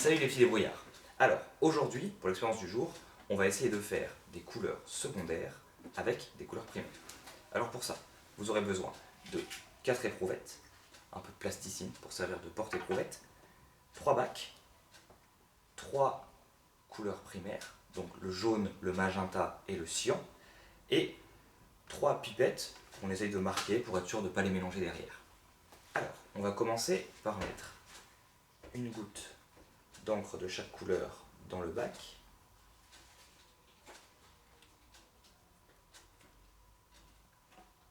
Salut les petits débrouillards. Alors, aujourd'hui, pour l'expérience du jour, on va essayer de faire des couleurs secondaires avec des couleurs primaires. Alors pour ça, vous aurez besoin de 4 éprouvettes, un peu de plasticine pour servir de porte-éprouvette, 3 bacs, 3 couleurs primaires, donc le jaune, le magenta et le cyan, et 3 pipettes qu'on essaye de marquer pour être sûr de ne pas les mélanger derrière. Alors, on va commencer par mettre une goutte d'encre de chaque couleur dans le bac.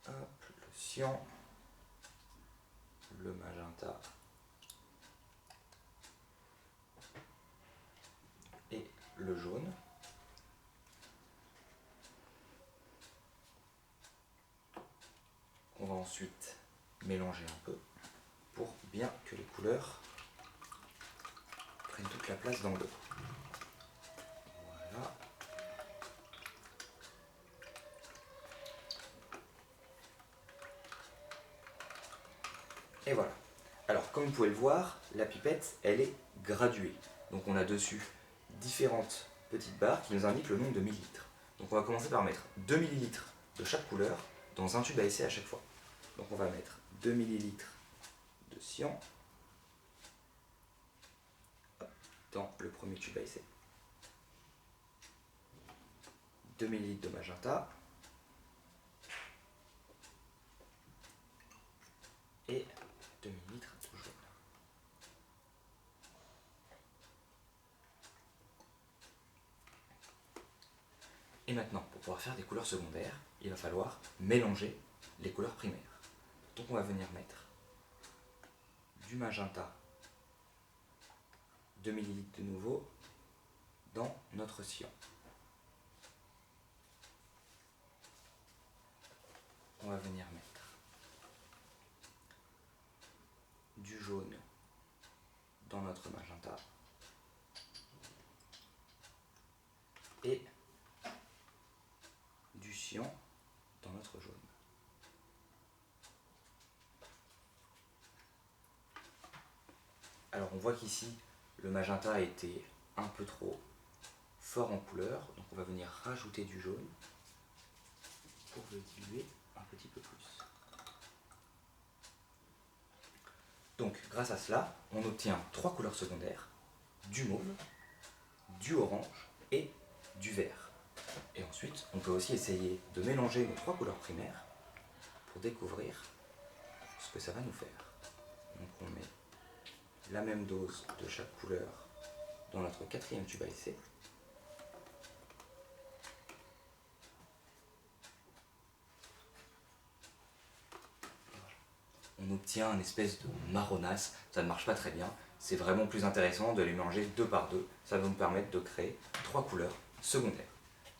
Hop, le cyan, le magenta et le jaune. On va ensuite mélanger un peu pour bien que les couleurs prennent toute la place dans l'eau. Voilà. Et voilà. Alors, comme vous pouvez le voir, la pipette, elle est graduée. Donc on a dessus différentes petites barres qui nous indiquent le nombre de millilitres. Donc on va commencer par mettre 2 millilitres de chaque couleur dans un tube à essai à chaque fois. Donc on va mettre 2 millilitres de cyan dans le premier tube à essai, 2 ml de magenta et 2 ml de jaune. Et maintenant, pour pouvoir faire des couleurs secondaires, il va falloir mélanger les couleurs primaires. Donc on va venir mettre du magenta, 2 ml de nouveau, dans notre cyan. On va venir mettre du jaune dans notre magenta et du cyan dans notre jaune. Alors on voit qu'ici le magenta a été un peu trop fort en couleur, donc on va venir rajouter du jaune pour le diluer un petit peu plus. Donc grâce à cela, on obtient 3 couleurs secondaires, du mauve, du orange et du vert. Et ensuite, on peut aussi essayer de mélanger nos 3 couleurs primaires pour découvrir ce que ça va nous faire. Donc on met la même dose de chaque couleur dans notre 4e tube à essai. On obtient une espèce de marronasse, ça ne marche pas très bien. C'est vraiment plus intéressant de les mélanger 2 par 2. Ça va nous permettre de créer 3 couleurs secondaires.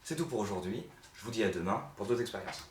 C'est tout pour aujourd'hui. Je vous dis à demain pour d'autres expériences.